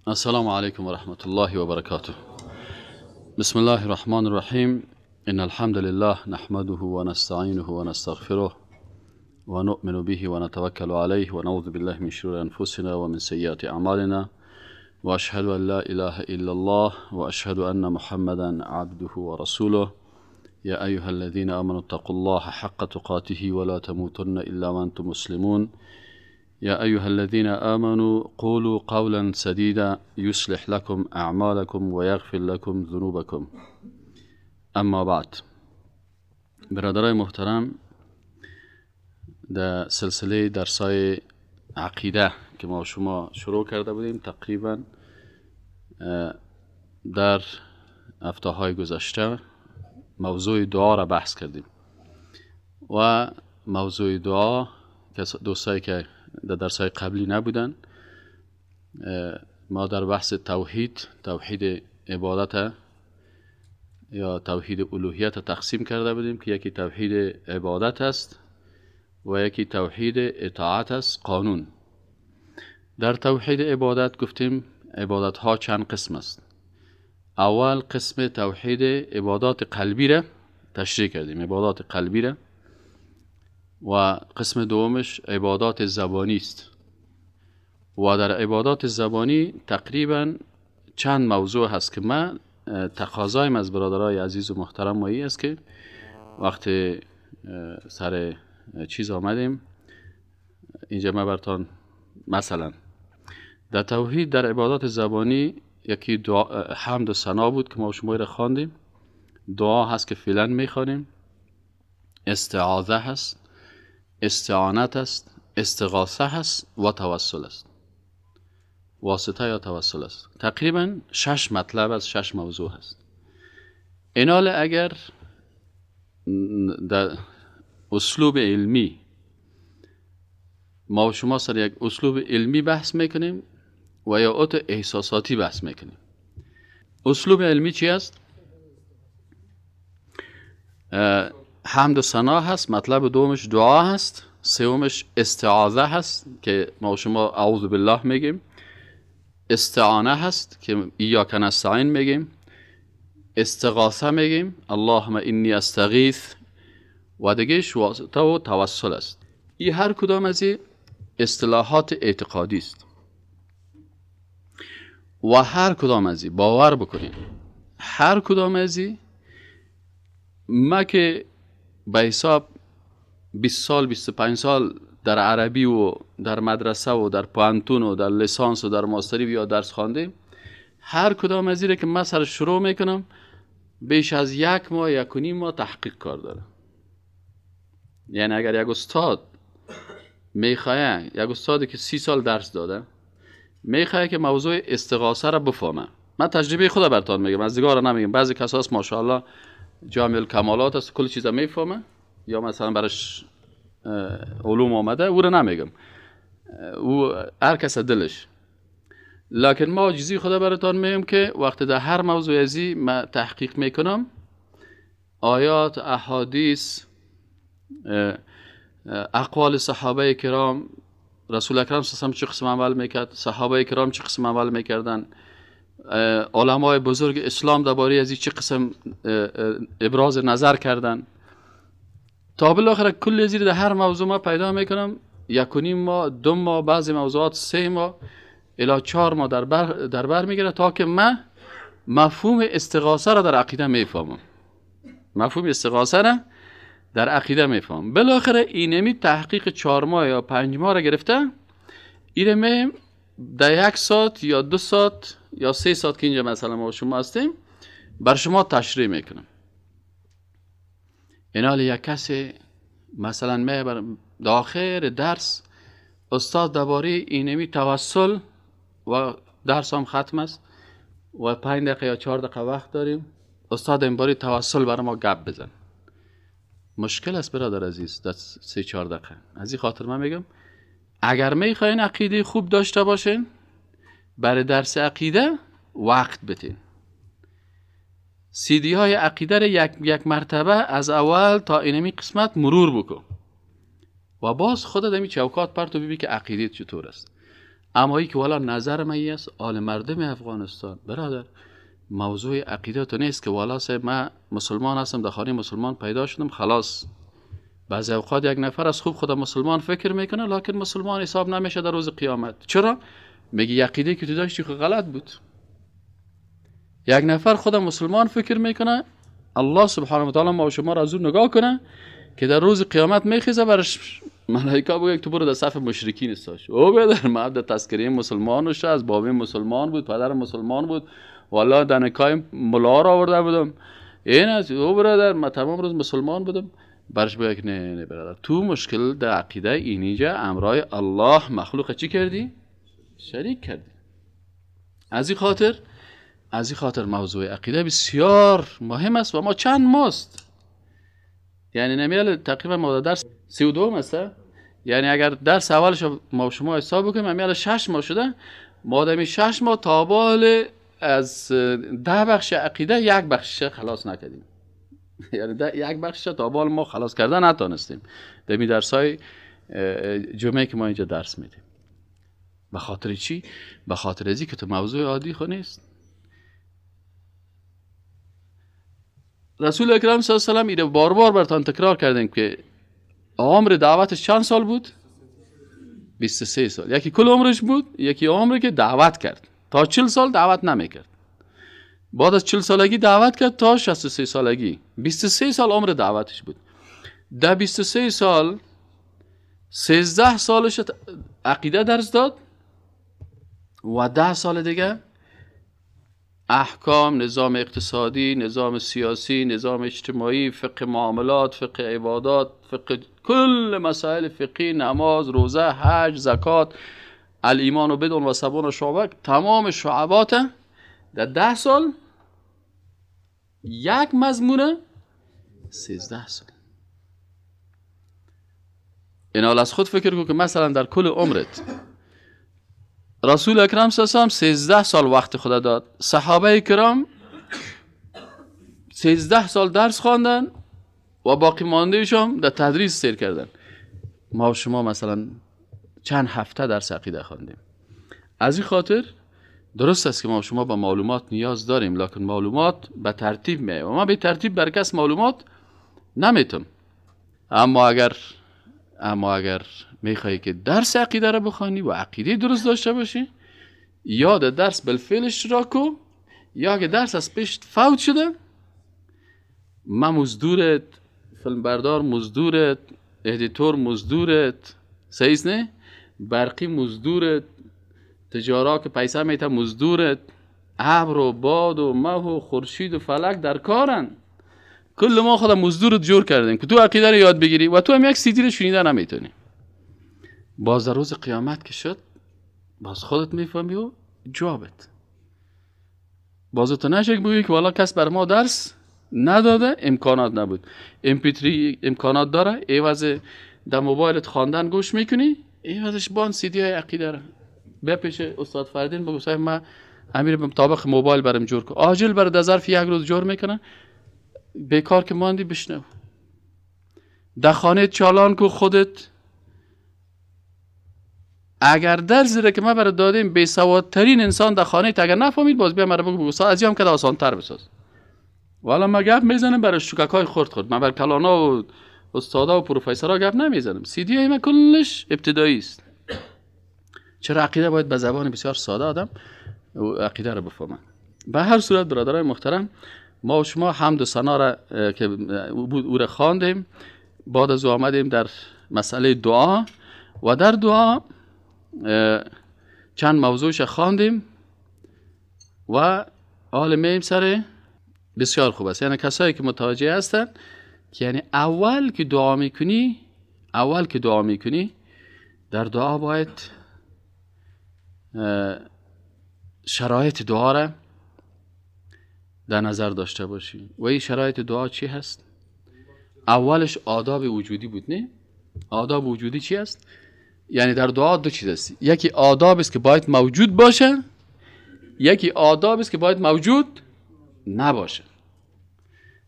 السلام عليكم ورحمة الله وبركاته. بسم الله الرحمن الرحيم. إن الحمد لله نحمده ونستعينه ونستغفره ونؤمن به ونتوكل عليه ونعوذ بالله من شرور أنفسنا ومن سيئات أعمالنا وأشهد أن لا إله إلا الله وأشهد أن محمدا عبده ورسوله. يا أيها الذين آمنوا اتقوا الله حق تقاته ولا تموتن إلا وأنتم مسلمون. يا أيها الذين آمنوا قولوا قولا سديدا يصلح لكم أعمالكم ويغفر لكم ذنوبكم. اما بعد، برادرای محترم، در سلسله درسای عقیده که ما شما شروع کرده بودیم تقریبا در هفته‌های گذشته موضوع دعا را بحث کردیم و موضوع دعا که دوستایی که در درسای قبلی نبودن، ما در بحث توحید عبادت یا توحید الوهیت تقسیم کرده بودیم که یکی توحید عبادت است و یکی توحید اطاعت است، قانون. در توحید عبادت گفتیم عبادت ها چند قسم است. اول قسم توحید عبادات قلبی را تشریح کردیم، عبادات قلبی را، و قسم دومش عبادات زبانی است. و در عبادات زبانی تقریبا چند موضوع هست که من تقاضایم از برادرای عزیز و محترم مایی است که وقتی سر چیز آمدیم اینجا ما براتون مثلا در توحید در عبادات زبانی یکی حمد و ثنا بود که ما شما را خواندیم، دعا هست که فعلا میخوانیم، استعاذه هست، استعانت است، استغاثه هست و توسل است، واسطه یا توسل است. تقریبا 6 مطلب از 6 موضوع هست. اینال اگر در اسلوب علمی ما شما سر یک اسلوب علمی بحث میکنیم و یا اوت احساساتی بحث میکنیم. اسلوب علمی چی است؟ حمد و ثنا هست، مطلب دومش دعا هست، سومش استعاذه هست که ما شما اعوذ بالله میگیم، استعانه هست که ایاک نستعین میگیم، استغاثه میگیم اللهم انی استغیث، و دیگهش واسطه و توسل است. این هر کدام از این اصطلاحات اعتقادی است و هر کدام از این باور بکنید، هر کدام از این ما که به حساب 20 سال 25 سال در عربی و در مدرسه و در پانتون و در لیسانس و در ماستری یا درس خواندیم، هر کدام از این که من سر شروع میکنم بیش از 1 ماه 1.5 ماه تحقیق کار داره. یعنی اگر یک استاد میخواه، یک استادی که 30 سال درس داده میخواه که موضوع استغاثه را بفهمه، من تجربه خود براتون میگم، از دیگه نمیگم. بعضی کسا هست ماشاءالله جامع الکمالات است، کل چیزا میفهمه، یا مثلا برش علوم آمده، او را نمیگم، او هر کس دلش. لکن ما عاجزی خدا براتون میگم که وقتی در هر موضوع ازی من تحقیق میکنم، آیات، احادیث، اقوال صحابه کرام، رسول اکرم صلی الله علیه و چه قسم عمل میکرد، صحابه کرام چه قسم عمل میکردن، علمای بزرگ اسلام درباره از چه قسم ابراز نظر کردن، تا بالاخره کل زیر در هر موضوع ما پیدا میکنم 1.5 ماه 2 ماه، بعضی موضوعات 3 ماه الی 4 ماه در بر میگیره تا که من مفهوم استغاثه را در عقیده میفهمم، مفهوم استغاثه را در عقیده میفهمم. بالاخره اینمی تحقیق 4 ماه یا 5 ماه را گرفته، اینمی در 1 ساعت یا 2 ساعت یا 3 ساعت که اینجا مثلا ما شما هستیم بر شما تشریح میکنم. اینال یک کسی مثلا من در آخر درس استاد درباره اینمی توسل و درس هم ختم است و 5 دقیقه یا 4 دقیقه وقت داریم، استاد این باری توسل برای ما گپ بزن. مشکل است برادر عزیز در 3-4 دقیقه. از این خاطر من میگم اگر میخواین عقیده خوب داشته باشین، برای درس عقیده وقت بتین. CD های عقیده را یک مرتبه از اول تا اینمی قسمت مرور بکن و باز خودت همی چوکات پرتو ببین که عقیده چطور است. اما ای که والا نظر من است آل مردم افغانستان برادر، موضوع عقیده تو نیست که والا سه من مسلمان هستم در خانه مسلمان پیدا شدم خلاص. بعضی اوقات یک نفر از خوب خدا مسلمان فکر میکنه لکن مسلمان حساب نمیشه در روز قیامت. چرا؟ میگی عقیده که تو داشتی خود غلط بود. یک نفر خدا مسلمان فکر میکنه، الله سبحانه و تعالی ما و شما را از اون نگاه کنه که در روز قیامت میخیزه برش ملائکه بگه تو برو در صف مشرکین استاش. او بدر ما در تذکره مسلمان شد، از بابی مسلمان بود، پدر مسلمان بود، والله دنکای ملا را آورده بودم، این است او برادر ما تمام روز مسلمان بودم. برش بگه نه برادر تو مشکل در عقیده اینجا امرای الله مخلوق چی کردی؟ شریک کردی. از این خاطر موضوع عقیده بسیار مهم است و ما چند ماست، یعنی نمیال تقریبا ما درس 32 است، یعنی اگر درس اولش ما شما حساب بکنیم نمیال 6 ماه شده، ما دمی 6 ماه تابال از 10 بخش عقیده یک بخشش خلاص نکردیم. یعنی یک بخشش تابال ما خلاص کردن نتونستیم دمی درسای جمعه که ما اینجا درس میدیم. به خاطر چی؟ به خاطر ازی که تو موضوع عادی خو نیست. رسول اکرم صلی الله علیه و آله اینو بار بار براتون تکرار کردیم که عمر دعوتش چند سال بود؟ 23 سال. یکی کل عمرش بود، یکی عمری که دعوت کرد. تا 40 سال دعوت نمیکرد. بعد از 40 سالگی دعوت کرد تا 63 سالگی. 23 سال عمر دعوتش بود. در 23 سال 13 سالش عقیده درس داد و 10 سال دیگه احکام، نظام اقتصادی، نظام سیاسی، نظام اجتماعی، فقه معاملات، فقه عبادات، فقه کل مسائل فقهی، نماز، روزه، حج، زکات، الایمان و بدون و سبون و شعبه، تمام شعبات در 10 سال یک مضمونه 13 سال. این حال از خود فکر کن که مثلا در کل عمرت رسول اکرم صلی الله علیه و آله 13 سال وقت خدا داد، صحابه کرام 13 سال درس خواندن و باقی ماندهش هم در تدریس سیر کردن. ما و شما مثلا چند هفته درس عقیده خواندیم. از این خاطر درست است که ما و شما به معلومات نیاز داریم، لکن معلومات به ترتیب میه و ما به ترتیب بر کس معلومات نمیتم. اما اگر میخوایی که درس عقیده رو بخوانی و عقیده درست داشته باشی، یا در درس بالفعل اشتراک کو، یا اگه درس از پیش فوت شده، ما مزدورت، فیلمبردار مزدورت، ادیتور مزدورت، صحیح نه؟ برقی مزدورت، تجارا که پیسه میته مزدورت، ابر و باد و مه و خورشید و فلک در کارن. کل ما خدا مزدورت جور کردیم که تو عقیده رو یاد بگیری و تو هم یک سیدی رو شنیده نمیتونی. باز در روز قیامت که شد باز خودت میفهمی و جوابت. باز تو نشک بگی که والا کس بر ما درس نداده، امکانات نبود. MP3 امکانات داره، ایواز در موبایلت خواندن گوش میکنی، ایوازش بان سیدی های عقیده رو بپیش استاد فردین بگو صاحب من امیر به مطابق موبایل برم جور کن، عاجل برای در ظرف یک روز جور میکنه، بیکار که ماندی بشنو. در خانه چالان کو خودت. اگر درس را که ما برای دادیم بی سوادترین انسان در خانه اگر نفهمید باز بیا مرا بگو استاد از هم که آسان تر بساز. والا ما گپ میزنم برای شوککای خورد من بر کلانا و استادا و پروفسورا گپ نمیزنم. CD ای من کلش ابتدایی است. چرا عقیده باید به زبان بسیار ساده آدم عقیده رو بفهمه. به هر صورت برادرای محترم، ما و شما حمد و ثنا را که او را خواندیم، بعد از او آمدیم در مسئله دعا و در دعا چند موضوعش خواندیم و حال میم سر بسیار خوب است. یعنی کسایی که متوجه هستن که یعنی اول که دعا میکنی در دعا باید شرایط دعا را در نظر داشته باشی. و این شرایط دعا چی هست؟ اولش آداب وجودی بود، نه؟ آداب وجودی چی هست؟ یعنی در دعا دو چیز است. یکی آداب است که باید موجود باشه، یکی آداب است که باید موجود نباشه.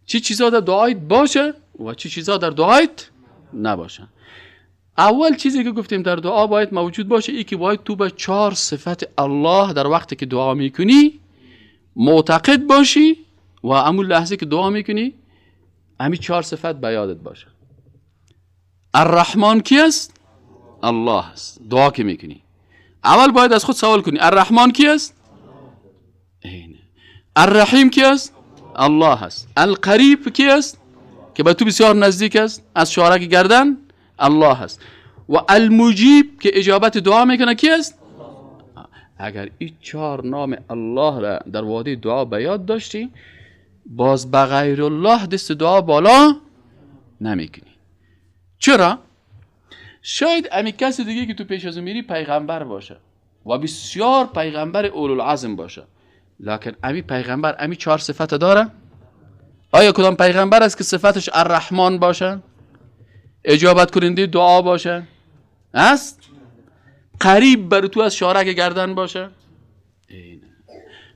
چی چیزا در دعایت باشه و چی چیزا در دعایت نباشه. اول چیزی که گفتیم در دعا باید موجود باشه ای که باید تو به 4 صفت الله در وقتی که دعا میکنی معتقد باشی و همون لحظه که دعا میکنی همین 4 صفت به یادت باشه. الرحمن کی است؟ الله است. دعا که میکنی اول باید از خود سوال کنی الرحمن کی است؟ اینه. الرحیم کی است؟ الله است. القریب کی است که به تو بسیار نزدیک است از شارک گردن؟ الله است. و المجیب که اجابت دعا میکنه کی است؟ اگر این 4 نام الله را در وادی دعا به یاد داشتی باز به غیر الله دست دعا بالا نمیکنی. چرا؟ شاید امی کسی دیگه که تو پیش از میری پیغمبر باشه و بسیار پیغمبر اولوالعزم باشه، لکن امی پیغمبر امی 4 صفت داره؟ آیا کدام پیغمبر است که صفتش الرحمن باشه؟ اجابت کننده دعا باشه؟ است؟ قریب بر تو از شارک گردن باشه؟ اینه.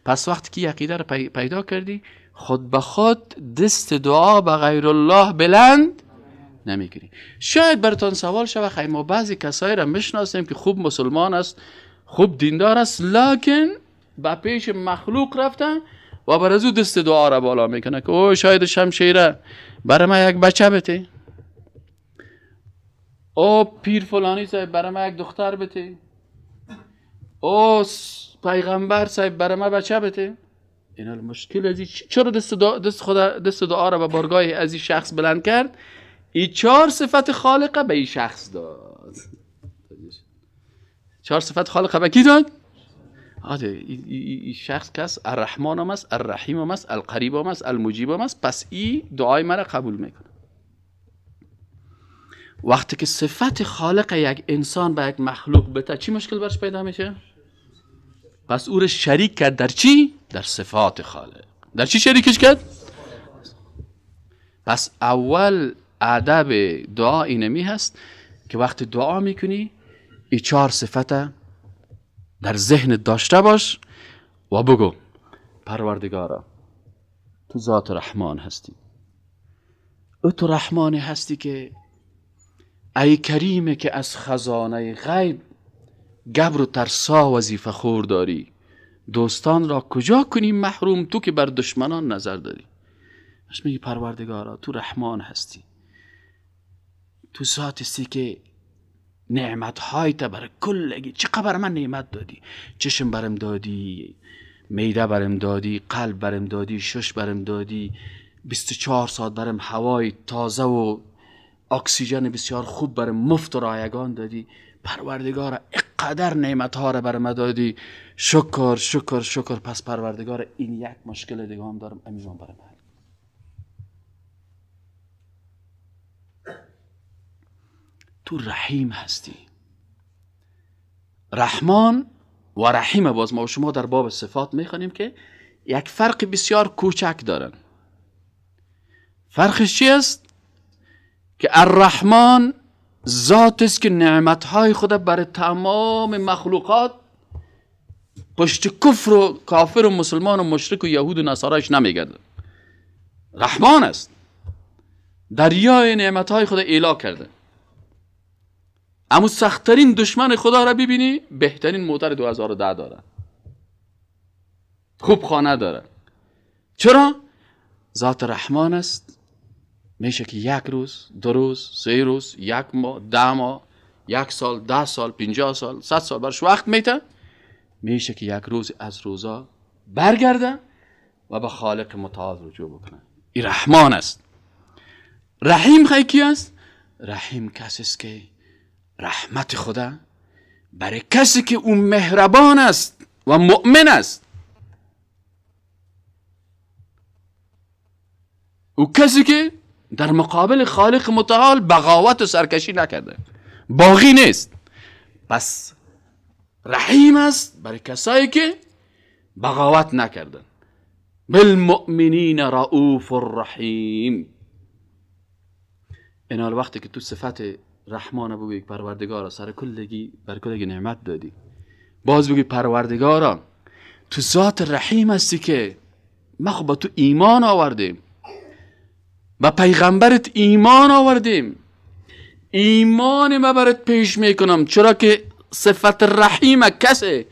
پس وقتی که عقیده رو پیدا کردی خود به خود دست دعا به غیر الله بلند نمیکنی. شاید براتون سوال شود خیلی ما بعضی کسایی را میشناسیم که خوب مسلمان است، خوب دیندار است، لکن با پیش مخلوق رفته و بر از او دست دعا را بالا میکنه که او شاید شمشیره برای ما یک بچه بده، او پیر فلانی صاحب برای ما یک دختر بده، او پیغمبر صاحب برای ما بچه بده. این مشکل ازی چرا دست دعا را به بارگاه از این شخص بلند کرد؟ این 4 صفت خالقه به این شخص داد. 4 صفت خالقه به کی داد؟ این شخص کس الرحمن هم است، الرحیم هم است، القریب هم است، المجیب هم است، پس این دعای مرا قبول میکنه. وقتی که صفت خالق یک انسان به یک مخلوق بده چی مشکل برش پیدا میشه؟ پس او رو شریک کرد در چی؟ در صفات خالق. در چی شریکش کرد؟ پس اول ادب دعا اینمی هست که وقتی دعا میکنی این 4 صفت در ذهن داشته باش و بگو پروردگارا تو ذات رحمان هستی، تو رحمان هستی که ای کریمه که از خزانه غیب گبر و ترسا وظیفه خور داری، دوستان را کجا کنی محروم تو که بر دشمنان نظر داری. اش میگی پروردگارا تو رحمان هستی، تو ذات هستی که نعمت های تا برای کلگی چقدر من نعمت دادی، چشم برم دادی، میده برم دادی، قلب برم دادی، شش برم دادی، 24 ساعت برم هوای تازه و اکسیژن بسیار خوب برم مفت و رایگان دادی. پروردگار اقدر نعمت ها را برم دادی، شکر شکر شکر. پس پروردگار این یک مشکل دیگه هم دارم امیزان برم حل. تو رحیم هستی. رحمان و رحیم باز ما و شما در باب صفات میخوانیم که یک فرق بسیار کوچک دارن. فرقش چی است؟ که الرحمن ذات است که نعمتهای خود بر تمام مخلوقات پشت کفر و کافر و مسلمان و مشرک و یهود و نصارایش نمیگرده. رحمان است، دریای نعمتهای خود ایلا کرده. اما سختترین دشمن خدا را ببینی بهترین موتر 2010 داره، خوب خانه داره. چرا؟ ذات رحمان است. میشه که 1 روز، 2 روز، 3 روز، 1 ماه، 10 ماه، 1 سال، 10 سال، 50 سال، 100 سال برش وقت میته. میشه که 1 روز از روزا برگرده و به خالق متعال رجوع بکنه. این رحمان است. رحیم خیلی کی است؟ رحیم کسی است که رحمت خدا برای کسی که اون مهربان است و مؤمن است، او کسی که در مقابل خالق متعال بغاوت و سرکشی نکرده، باغی نیست. پس رحیم است برای کسایی که بغاوت نکردن. بالمؤمنین رؤوف الرحیم. این حال وقتی که تو صفت رحمان بگوی پروردگارا سر کلگی بر کلگی نعمت دادی، باز بگوی پروردگارا تو ذات رحیم هستی که ما خب با تو ایمان آوردیم، با پیغمبرت ایمان آوردیم، ایمان ما برات پیش میکنم، چرا که صفت رحیم کسه.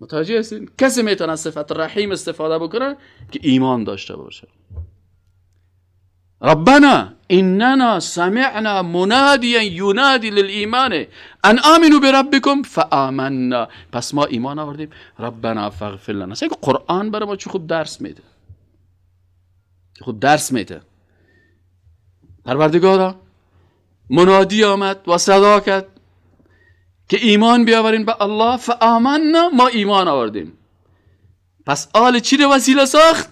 متوجه هستین؟ کسی میتونه صفت رحیم استفاده بکنه که ایمان داشته باشه. ربنا اننا سمعنا منادیا ینادی للایمان ان آمنوا بربکم فآمنا. پس ما ایمان آوردیم. ربنا فاغفر لنا. که قرآن برای ما چه خوب درس میده، چه خوب درس میده. پروردگارا منادی آمد و صدا کرد که ایمان بیاورین به الله. فآمنا، ما ایمان آوردیم. پس آل چی رو وسیله ساخت؟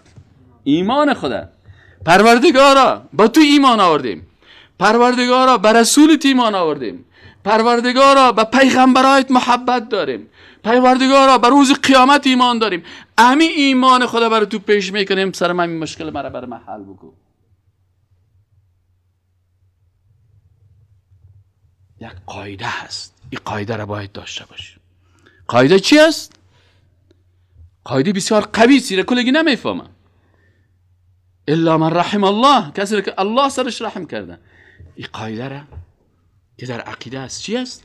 ایمان خدا. پروردگارا با تو ایمان آوردیم. پروردگارا به رسولت ایمان آوردیم. پروردگارا به پیغمبرایت محبت داریم. پروردگارا به روز قیامت ایمان داریم. امی ایمان خدا برای تو پیش میکنیم، سر من این مشکل مرا برای من حل بکن. یک قاعده هست، این قاعده را باید داشته باشی. قاعده چی است؟ قاعده بسیار قوی، سیره کلگی نمیفهمم. الا من رحم الله، کسی که الله سرش رحم کرده. این قاعده را که در عقیده است چی است؟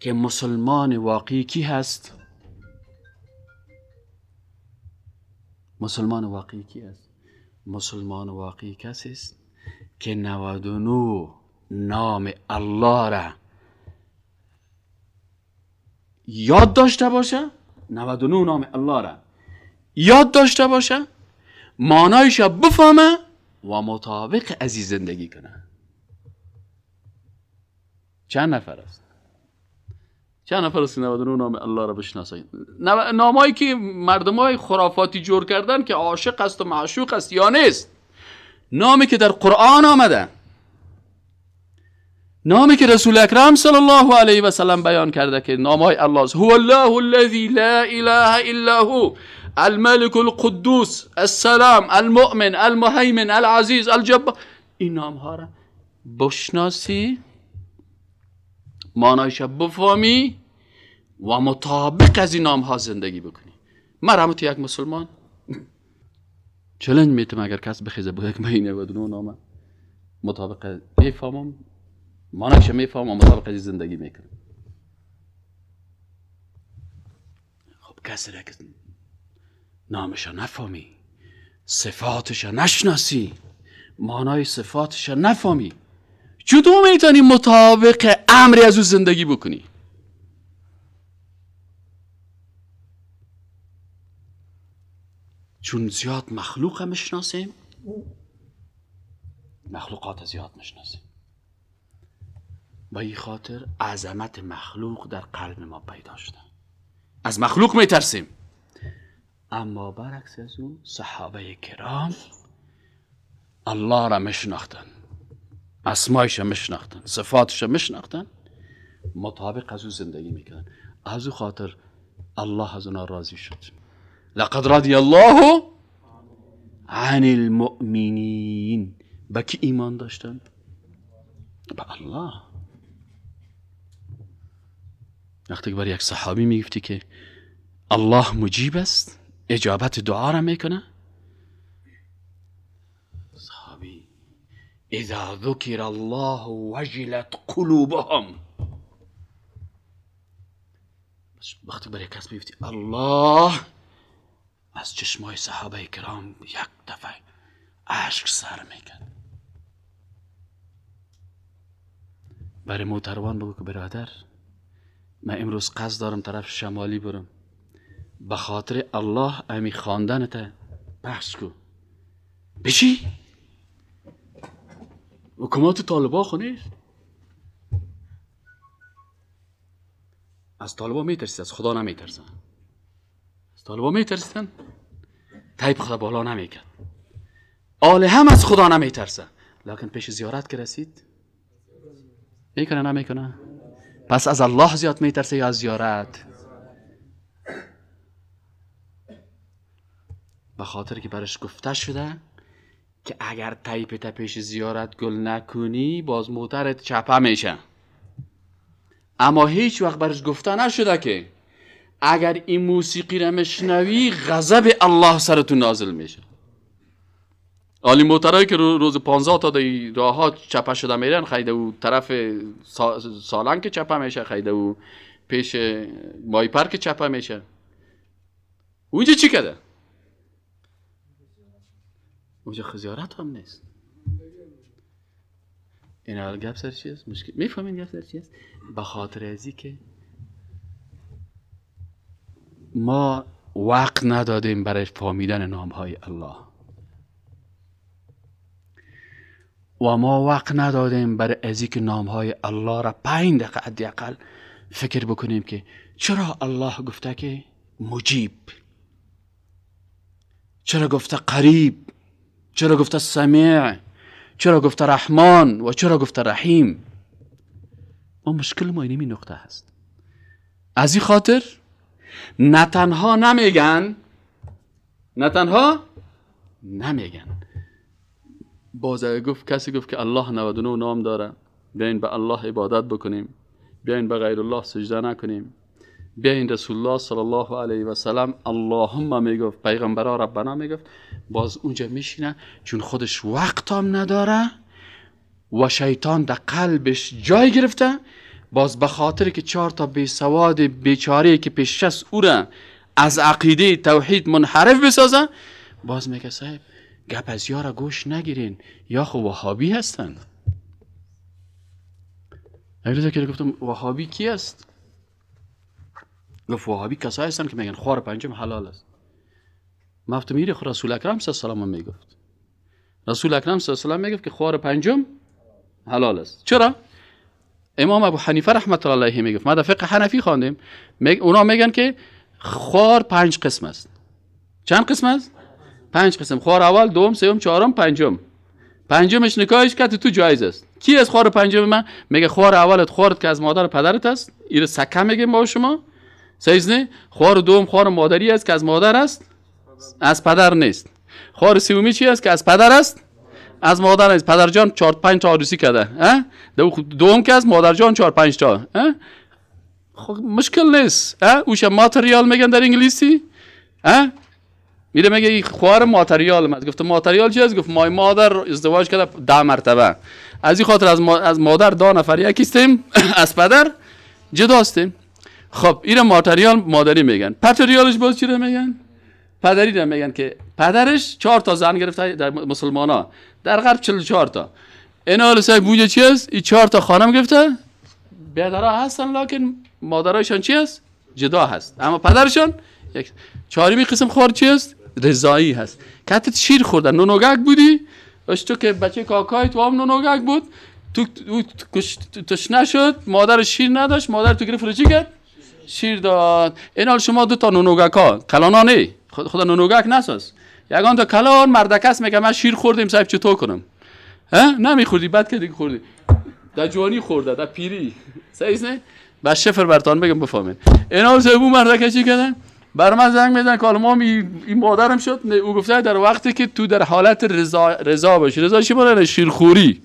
که مسلمان واقعی کی هست؟ مسلمان واقعی کی است؟ مسلمان واقعی کسی است که 99 نام الله را یاد داشته باشه. 99 نام الله را یاد داشته باشه، معنایش بفهمه و مطابق از زندگی کنه. چند نفر است؟ چند نفر است 99 نام الله را بشناسید؟ نامایی که مردمای خرافاتی جور کردن که عاشق است و معشوق است یا نیست. نامی که در قرآن آمده، نامی که رسول اکرم صلی الله علیه و سلم بیان کرده که نامهای الله است. هو الله الذی لا اله الا هو الملك القدوس السلام المؤمن المهيمن العزیز الجبار. این نام ها را بشناسی، معنایش بفهمی و مطابق از این نام ها زندگی بکنی. من رحمت یک مسلمان چلنج میتونم اگر کس بخیزه بگه که من این 99 نام مطابق میفهمم، معنایش میفهمم و مطابق از زندگی میکنم. خب کسی را که نامش نفهمی، صفاتش نشناسی، معنای صفاتش نفهمی، چطور میتونی مطابق امری از او زندگی بکنی؟ چون زیاد مخلوق میشناسیم، مخلوقات زیاد میشناسیم، با این خاطر عظمت مخلوق در قلب ما پیدا شده. از مخلوق میترسیم. اما برعکس از او صحابه کرام الله را میشناختن، اسمایش میشناختن، صفاتش میشناختن، مطابق از او زندگی میکردن. از او خاطر الله از اونا راضی شد. لقد رضی الله عن المؤمنین. با کی ایمان داشتن؟ با الله. وقتی که برای یک صحابی میگفتی که الله مجیب است، اجابت دعا را میکنه، صحابی اذا ذکر الله وجلت قلوبهم. وقتی برای کس میگفتی الله، از چشمای صحابه کرام یک دفعه اشک سر میکن. برای محترمان بگو که برادر، من امروز قصد دارم طرف شمالی برم، به خاطر الله امی خواندنت بحث کو. بشی حکومت طالبا خونید. از طالبا میترسید، از خدا نمیترسن. از طالبا میترسیدن، تایب خدا بالا نمیکرد. آل هم از خدا نمیترسن، لکن پیش زیارت که رسید میکنه نمیکنه. پس از الله زیاد میترسه یا از زیارت؟ به خاطر که برش گفته شده که اگر تایپت پیش زیارت گل نکنی باز موترت چپه میشه. اما هیچ وقت برش گفته نشده که اگر این موسیقی را مشنوی غضب الله سرتون نازل میشه. حالی موترهایی که روز 15 تا دی راه ها چپه شده میرن، خیده و طرف سالنگ که چپه میشه، خیده و پیش مای پارک چپه میشه. اونجا چی کرده؟ اونجا خزیارت هم نیست. این حال گپ سر چی است؟ مشکل میفهمین گپ سر چی است؟ به خاطر ازی که ما وقت ندادیم برای فهمیدن نامهای الله و ما وقت ندادیم برای ازی که نامهای الله را 5 دقیقه حداقل فکر بکنیم که چرا الله گفته که مجیب، چرا گفته قریب، چرا گفته سمیع، چرا گفته رحمان و چرا گفته رحیم. ما مشکل ما اینمی نقطه هست. از این خاطر نه تنها نمیگن باز گفت کسی گفت که الله 99 نام داره، بیاین به الله عبادت بکنیم، بیاین به غیر الله سجده نکنیم، بیاین رسول الله صلی الله علیه و سلم اللهم میگفت، پیغمبرا ربنا میگفت، باز اونجا میشینه چون خودش وقت هم نداره و شیطان در قلبش جای گرفته، باز به خاطر که 4 تا بی سواد بیچاره که پیش است او را از عقیده توحید منحرف بسازه، باز میگه صاحب گپ از یارا گوش نگیرین، یا خو وهابی هستن. اگه که گفتم وهابی کی است؟ گفت وهابی کسایی هستن که میگن خوار پنجم حلال است. مفت میره خود رسول اکرم صلی الله علیه و سلم میگفت، رسول اکرم صلی الله علیه و سلم میگفت که خوار پنجم حلال است. چرا؟ امام ابو حنیفه رحمت الله علیه میگفت، ما در فقه حنفی خواندیم، اونا میگن که خوار 5 قسم است. چند قسم است؟ 5 قسم. خوار اول، دوم، سوم، چهارم، پنجم. پنجمش نکاحش که تو جایز است. کی از خوار پنجم؟ من میگه خوار اولت خوارت که از مادر پدرت است، این سکه میگیم با شما. سیزنه خوار دوم خوار مادری است که از مادر است، از پدر نیست. خوار سومی چی است که از پدر است، از مادر نیست. پدر جان 4-5 تا عروسی کرده، دوم که از مادر جان 4-5 تا. خب مشکل نیست. اوش ماتریال میگن در انگلیسی. میره میگه خوار ماتریال. من گفتم ماتریال چی است؟ گفت مای مادر ازدواج کرده 10 مرتبه، از این خاطر از مادر 2 نفر یکیستیم، از پدر جداستیم. خب این ماتریال مادری میگن. پتریالش باز چی رو میگن؟ پدری رو میگن که پدرش 4 تا زن گرفته در مسلمانا، در غرب 44 تا. اینا لسه بوجه چی است؟ این 4 تا خانم گرفته، بیادرها هستن لکن مادرایشان چی است؟ جدا هست، اما پدرشان یک. 4می قسم خوار چی است؟ رضایی هست. کاتت شیر خوردن، نونوگک بودی، تو که بچه کاکای تو هم نونوگک بود، تو تشنه شد، مادر شیر نداشت، مادر تو گرفت رو چی کرد؟ شیر داد. این حال شما 2 تا نونوگک ها، کلانا نه، خدا نونوگک نساز، یگان تا کلان مردکست میگه من شیر خوردیم صاحب چطور کنم؟ نمیخوردی، بعد که دیگه خوردی، در جوانی خورده، در پیری سعیز نه؟ بس شفر برتان بگم بفهمین. این حال صاحب اون مردکه چی کردن؟ بر من زنگ میدن که ما این مادرم شد. او گفته در وقتی که تو در حالت رضا باشی. رضا چی مونه؟ شیرخوری.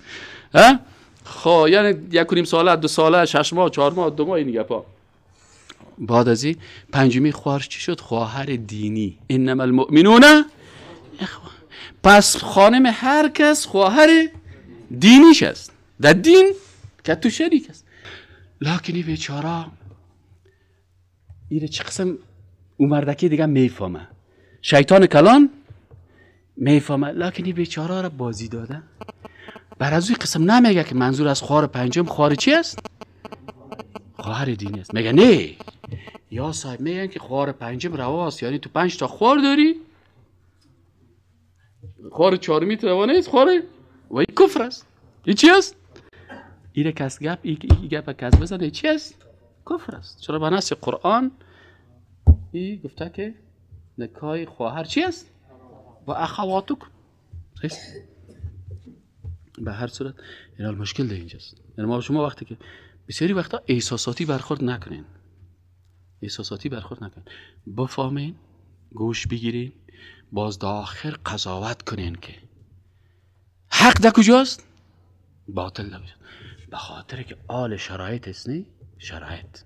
خب یعنی 1.5 ساله، 2 ساله، 6 ماه، 4 ماه، 2 ماه این گپا. بعد از این 5می خوار چی شد؟ خواهر دینی. انما المؤمنون اخوه. پس خانم هر کس خواهر دینیش است، در دین که تو شریک است. لکن این بیچاره این چه قسم او مردکی دیگه میفهمه، شیطان کلان میفهمه، لکن این بیچاره را بازی داده. بر از این قسم نمیگه که منظور از خوار پنجم خوار چی است؟ خوار دینی است. میگه نه یا صاحب، میگن که خوار پنجم رواست، یعنی تو 5 تا خوار داری، خوار 4می تو روا نیست، خوار و این کفر است. این چی است؟ این کس گپ، این گپ کس بزنه چی است؟ کفر است. چرا به نص قرآن این گفته که نکاح خواهر چی است؟ و اخواتکم. به هر صورت این مشکل ده اینجاست. یعنی ما شما وقتی که بسیاری وقتا احساساتی برخورد نکنین، احساساتی برخورد نکنین، بفهمین، گوش بگیرین، باز دا آخر قضاوت کنین که حق در کجاست، باطل در کجاست. به خاطر که آل شرایط است، نه شرایط.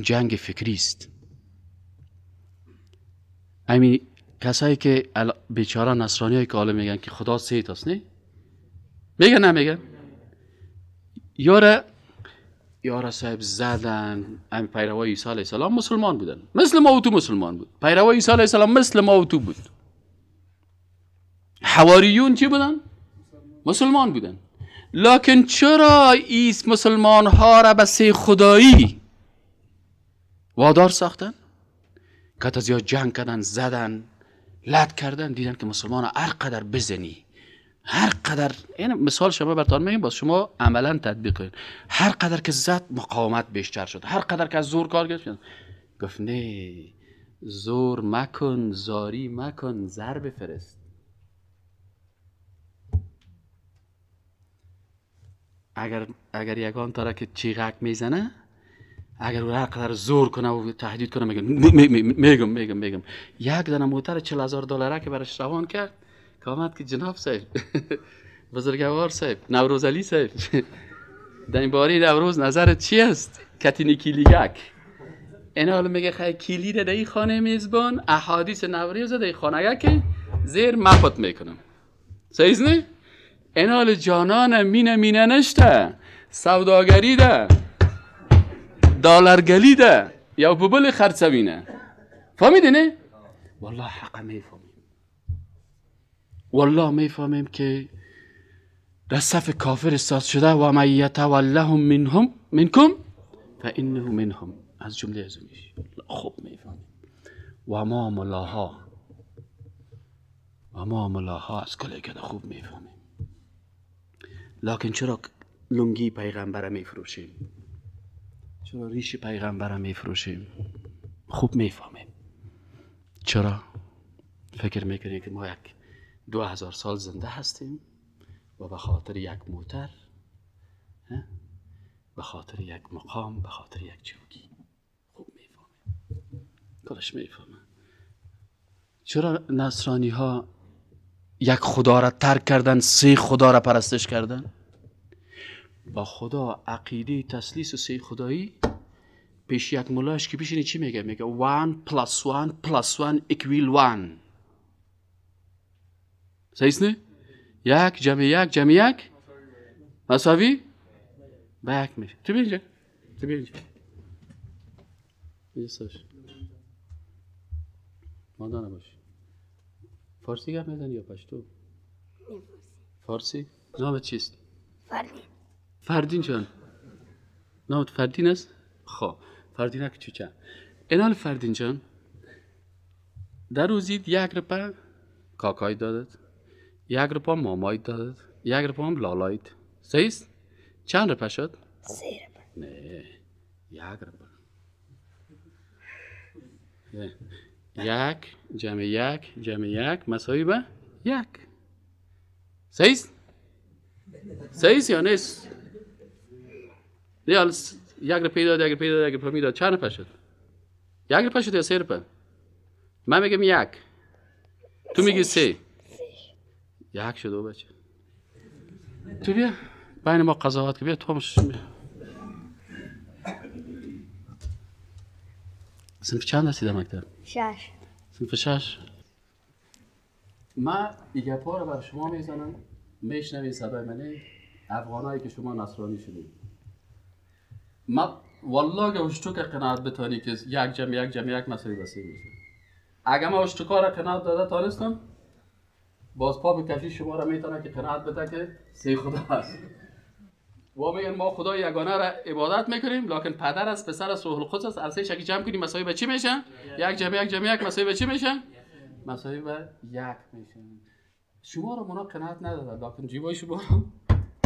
جنگ فکری است. کسایی که بیچاره نصرانی های که حالا میگن که خدا سه تاست، نه میگن نمیگن؟ یاره صاحب زدن. هم پیروای عیسی علیه السلام مسلمان بودن، مثل ما و تو مسلمان بود. پیروای عیسی علیه السلام مثل ما و تو بود. حواریون چی بودن؟ مسلمان بودن. لکن چرا این مسلمان ها را به سه خدایی وادار ساختن؟ که از یا جنگ کردن، زدن، لط کردن، دیدن که مسلمان ها هر قدر بزنی، هر قدر، این مثال شما براتون میگم، باز شما عملا تطبیق کنید، هر قدر که زد مقاومت بیشتر شد، هر قدر که از زور کار گرفت. گفت نه، زور مکن، زاری مکن، زر بفرست. اگر یگان تاره که چیغک میزنه، اگر او هر قدر زور کنه و تهدید کنه، میگم یک دانه موتر $40,000 که برش روان کرد که آمد که جناب صاحب بزرگوار صاحب نوروز علی صاحب در این باری نوروز نظرت چی است؟ کتینی کیلی یک. این حالا میگه خیلی کیلی ده این خانه میزبان احادیث نوروز ده خانه که زیر مفت میکنم. صحیح نه؟ این حال جانان مینه نشته، سوداگری ده، دلارگلی ده، یا ببل خرڅوینه. فهمیدی نه؟ والله حق میفهمیم، والله میفهمیم که در صف کافر استاد شده و من یتولهم منکم فانه منهم، از جمله از میشه. خوب میفهمیم. و ما ملاها از کلی که خوب میفهمیم. لکن چرا لنگی پیغمبر میفروشیم؟ چرا ریش پیغمبر میفروشیم؟ خوب میفهمیم. چرا؟ فکر میکنیم که ما 2000 سال زنده هستیم و به خاطر یک موتر، به خاطر یک مقام، به خاطر یک چوکی. خوب میفهمیم، کلش میفهمم. چرا نصرانی ها یک خدا را ترک کردن، سه خدا را پرستش کردن؟ با خدا عقیده تثلیث و سه خدایی پیش یک ملاش که پیشینی چی میگه؟ میگه 1 + 1 + 1 = 1. صحیح نه؟ یک جمع یک مساوی به یک میشه. تو بیا اینجا بیستاش مادا نباش. فارسی گفت میزنی یا پشتو؟ فارسی؟ نامت چیست؟ فردین جان. نامت فردین است؟ خب فردین که چوچه اینال فردین جان در روزید 1 روپه کاکای دادت، 1 روپه مامای دادت، 1 روپه هم لالایت. صحیح است؟ چند روپه شد؟ 3 روپه. نه 1 روپه. 1 جمع 1 مساوی به 1. صحیح است؟ صحیح است یا نیست؟ دیال 1 روپه داد، 1 روپه میداد، چند روپه شد؟ 1 روپه شد یا 3 روپه؟ من میگم 1، تو میگی 3. 1 شد و بچه. تو بیا بین ما قضاوت که بیا تو همش. صنف چند هستی در مکتب؟ 6. صنف 6. من دیگه پا رو بر شما میزنم، میشنوی صدای منه افغانایی که شما نصرانی شدید. من والله که اشتو که قناعت بتانی که 1 جمع 1 مساوی به 3 میشه. اگه من اشتو کار قناعت داده تانستم، باز پا به کشی شما را میتونه که قناعت بده که 3 خدا هست. و میگن ما خدای یگانه را عبادت میکنیم، لکن پدر است، پسر است، روح القدس است. ارسه شکی جمع کنیم مساوی به چی میشه؟ 1 جمع 1 مساوی به چی میشه؟ مساوی به 1 میشه. شما را منا قناعت نداده، لکن جیبای شما را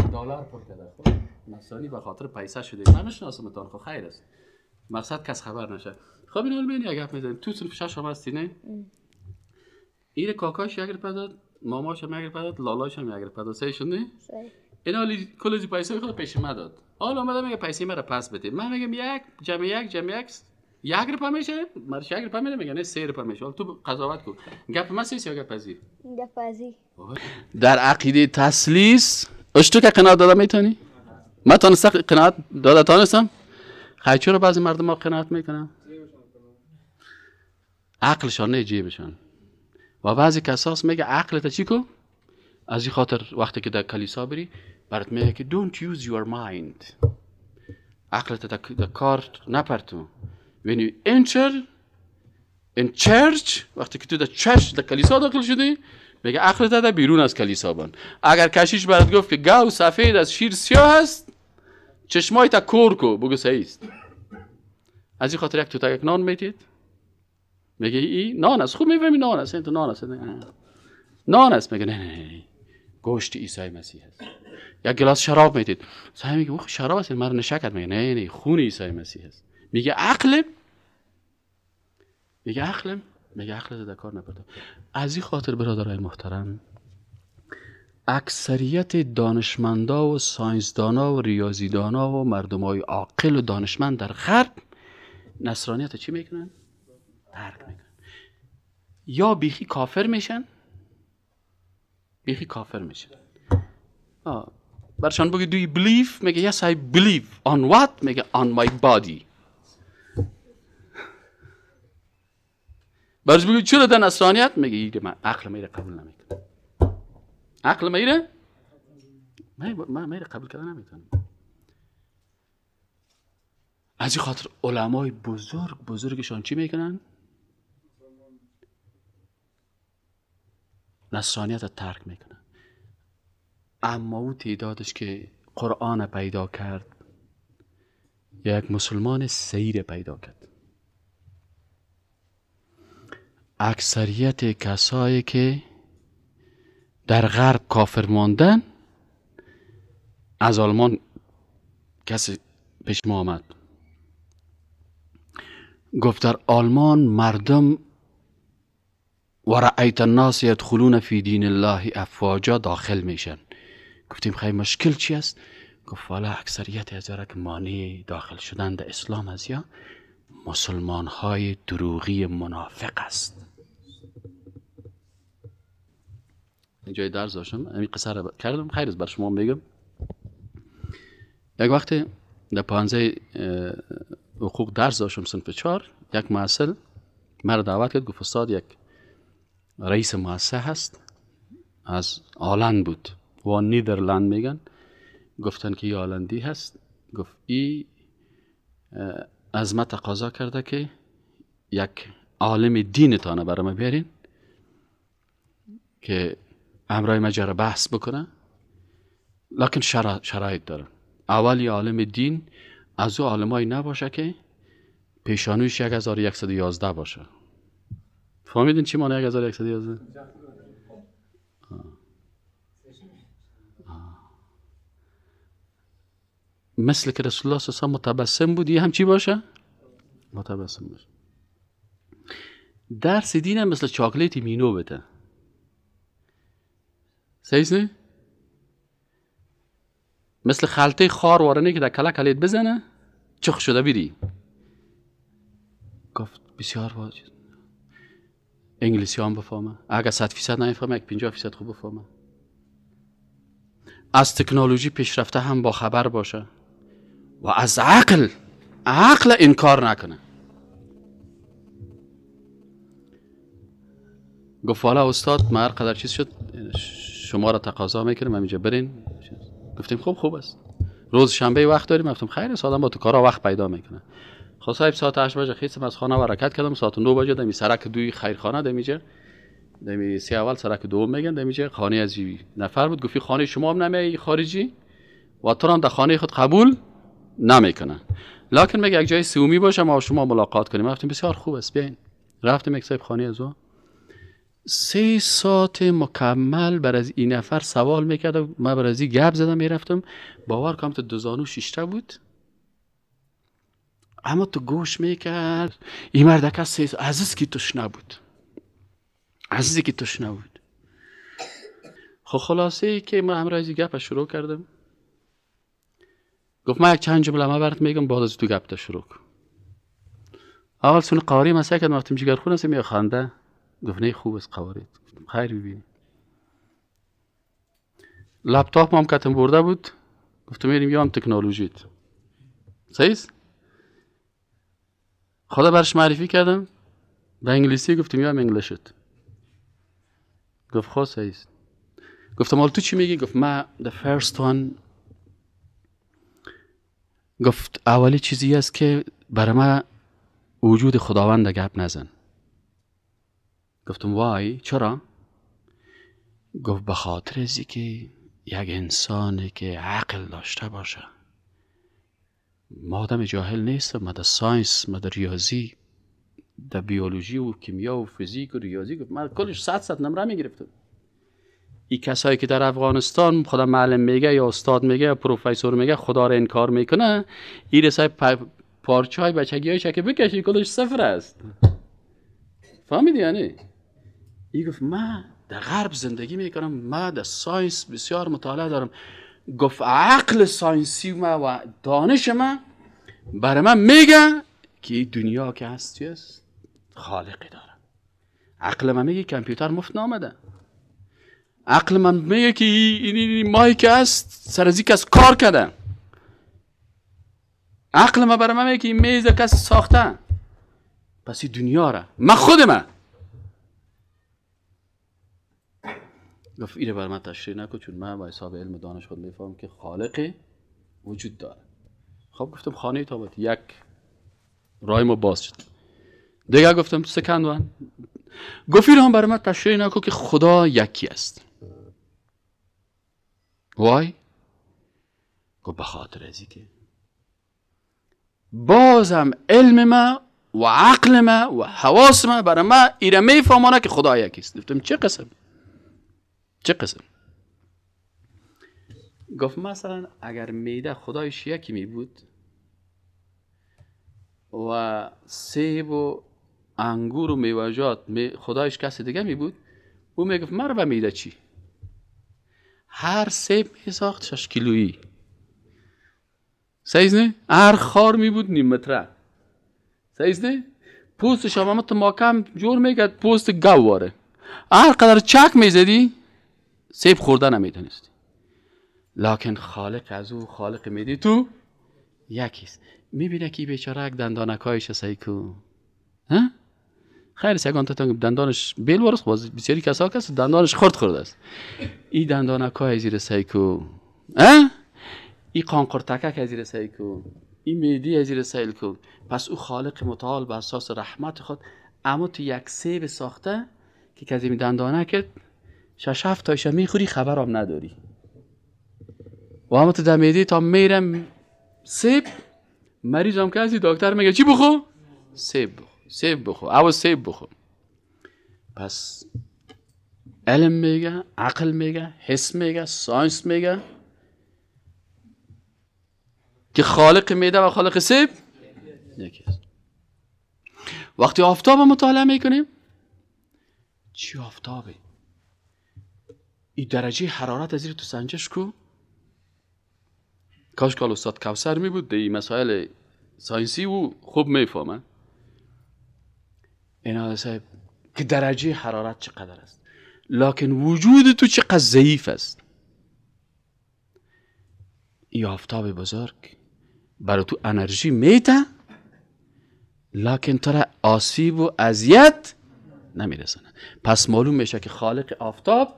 دلار پر کرده. خب نصرانی به خاطر پیسه شده. من میشناسمتان، خب خیر است. مقصد کس خبر نشه. خب این اول ببین یک گپ میزنیم. تو صنف 6 هم هستی نه؟ این کاکاش 1 روپه داد، ماماش هم 1 روپه داد، لالاش هم 1 روپه داد. صحیح شد نه؟ این حالی کل پیسه خود پیش ما داد. حالا اومدم میگه پیسه مرا پس بده. من میگم 1 جمع 1 روپه میشه؟ مرش 1 روپه میده، میگه نه 3 روپه میشه. تو قضاوت کن. گپ من سیس یا گپ پزی؟ گپ پزی. در عقیده تثلیث اشتو که قناعت داده میتونی؟ من تانستم قناعت داده تانستم؟ خیلی چرا بعضی مردم ها قناعت میکنن؟ عقلشان نه جیبشان. و بعضی کساس میگه عقلت چی کو؟ از این خاطر وقتی که در کلیسا بری برات میگه که don't use your mind. عقلت در کار نپرتو. when you enter in church، وقتی که تو در چرچ در کلیسا داخل شدی میگه عقلت در بیرون از کلیسا بان. اگر کشیش برات گفت که گاو سفید از شیر سیاه هست، چشمای تا کور کو بگو صحیح است. از این خاطر یک تو تا یک نان میتید میگه این نان است. خوب میفهمی نان است. تو نان است. نان است. میگه نه گوشت عیسی مسیح است. یک گلاس شراب میتید صاحب میگه اوه شراب است مرا نشه کرد. میگه نه خون عیسی مسیح است. میگه عقل در کار نپرده. از این خاطر برادرای محترم اکثریت دانشمندا و ساینسدانا و ریاضیدانا و مردمای عاقل و دانشمند در غرب نصرانیت چی میکنن؟ ترک میکنن. یا بیخی کافر میشن. برشان بگی do you believe؟ میگه yes I believe. on what؟ میگه on my body. برش بگی چرا در نصرانیت؟ میگه من عقل میره قبول نمیکنم. عقل میره؟ من میره قبول کردن نمیتونم. از این خاطر علمای بزرگشان چی میکنن؟ نصرانیت رو ترک میکنن. اما او تعدادش که قرآن پیدا کرد یک مسلمان سیر پیدا کرد. اکثریت کسایی که در غرب کافر ماندن، از آلمان کسی پیش ما آمد گفت در آلمان مردم و رأیت الناس یدخلون فی دین الله افواجا داخل میشن. گفتیم خیلی مشکل چی است؟ گفت والا اکثریت از که مانع داخل شدن در اسلام از یا مسلمان های دروغی منافق است. اینجای درس داشتم این قصه رو کردم خیر است بر شما میگم. یک وقت در 15 حقوق درس داشتم صنف 4. یک معسل مرا دعوت کرد گفت استاد یک رئیس مؤسسه هست از آلند بود و نیدرلند میگن. گفتن که یه آلندی هست. گفت ای از ما تقاضا کرده که یک عالم دینتانه برام بیارین که امرای مجره بحث بکنه، لکن شرایط داره. اولی عالم دین از او عالمای نباشه که پیشانویش 1111 باشه. فهمیدین چی معنی 1111؟ مثل که رسول الله صلی الله علیه و آله متبسم بود، یه هم چی باشه؟ متبسم باشه. درس دین هم مثل چاکلیتی مینو بده. صحیح نه؟ مثل خلطه خار وارنه که در کله کلیت بزنه چخ شده بیری. گفت بسیار واجد. انگلیسی هم بفهمه. اگر 100% نمیفهمه 50% خوب بفهمه. از تکنولوژی پیشرفته هم با خبر باشه و از عقل انکار نکنه. گفت والا استاد ما هر قدر چیز شد شما را تقاضا میکنم همینجا برین. گفتیم خوب است. روز شنبه وقت داریم. گفتم خیر است آدم با تو کارا وقت پیدا میکنه. خب صاحب ساعت 8 بجه خیسم از خانه حرکت کردم. ساعت 9 بجه دمی سرک دوی خیرخانه دمیجه دمی سی اول سرک دوم میگن دمیجه خانه از نفر بود. گفتی خانه شما هم نمی خارجی و تو هم در خانه خود قبول نمیکنه، لکن میگه یک جای سومی باشه ما شما ملاقات کنیم. گفتیم بسیار خوب است بیاین. رفتیم یک صاحب خانه از او 3 ساعت مکمل بر از این نفر سوال میکرد. من بر از این گپ زدم میرفتم. باور کنم تو دوزانو شیشته بود اما تو گوش میکرد این مرد کسی عزیز کی توش نبود. خب خلاصه ای که من امروزی گپ شروع کردم. گفت من یک چند جمله ما برات میگم بعد از تو گپ تا شروع کن. اول سون قواری مسکت وقتی جگر خونه سمی خنده. گفت نه خوب است قواری. خیر ببین. لپتاپ هم کتم برده بود. گفتم میریم یام تکنولوژیت. صحیح است؟ خدا برش معرفی کردم به انگلیسی. گفتم یام انگلیشت. گفت خب صحیح است. گفتم حالا تو چی میگی؟ گفت من the first one، گفت اولی چیزی است که برای من وجود خداوند گپ نزن. گفتم وای چرا؟ گفت به خاطر ازی که یک انسانی که عقل داشته باشه، ما آدم جاهل نیستم، ما در ساینس، ما در ریاضی، در بیولوژی و کیمیا و فیزیک و ریاضی، گفت من کلش 100 نمره میگرفتم. این کسایی که در افغانستان خدا معلم میگه یا استاد میگه یا پروفسور میگه خدا را انکار میکنه، این رسای پارچه های بچگی های که بکشی کلش 0 است. فهمیدی یعنی؟ این گفت من در غرب زندگی میکنم، من در ساینس بسیار مطالعه دارم. گفت عقل ساینسی و دانش من برای من میگه که این دنیا که هستی است خالقی داره. عقل من میگه کامپیوتر مفت نامده. عقل من میگه که این ماهی که هست سر از این کس کار کرده. عقل من برای من میگه که این میز کس ساخته. پس این دنیا را من خودم. گفت اینه برای من تشریح نکن، چون من با حساب علم دانش خود میفهم که خالقی وجود داره. خب گفتم خانه تابت یک رای ما باز شد. دیگه گفتم سکند وان، گفت اینو هم برای من تشریح نکن که خدا یکی است. وای؟ گفت بخاطر ازی که بازم علم ما و عقل ما و حواس ما برای ما ایره میفهمانه که خدا یکی است. گفتم چه قسم؟ چه قسم؟ گفت مثلا اگر میده خدایش یکی می بود و سیب و انگور و میوه‌جات خدایش کسی دیگه می بود، او میگفت مرا به میده چی؟ هر سیب میساخت 6 کیلویی، سیز نه؟ هر خار می بود نیم متره، سیز نه؟ پوستش هم تو ماکم جور میگد پوست گواره، هر قدر چک میزدی سیب خورده نمیدونستی. لکن خالق از او خالق میدی تو یکیست. میبینه که بیچاره یک دندانکایش سیکو خیلی سگان تا دندانش بیل ورس باز بسیاری کسا کس دندانش خورده است. این دندانکای زیر سیکو این قانقرتکک از زیر سیکو، این میدی از زیر سیکو. پس او خالق متعال به اساس رحمت خود اما تو یک سیب ساخته که کسی می دندانکت 6-7 تایش میخوری خبرم نداری و اما تو دمیدی تا میرم سیب مریضم که ازی دکتر میگه چی بخو؟ سیب بخو، سیب بخو، او سیب بخو. پس علم میگه، عقل میگه، حس میگه، ساینس میگه که خالق میده و خالق سیب یکی است. وقتی آفتاب مطالعه میکنیم، چی آفتابه؟ این درجه حرارت از زیر تو سنجش کو؟ کاش کال استاد کوثر می بود این مسائل ساینسی و خوب میفهمه. اینا صاحب که درجه حرارت چقدر است، لکن وجود تو چقدر ضعیف است. این آفتاب بزرگ برای تو انرژی میده، لکن تو را آسیب و اذیت نمیرسونه. پس معلوم میشه که خالق آفتاب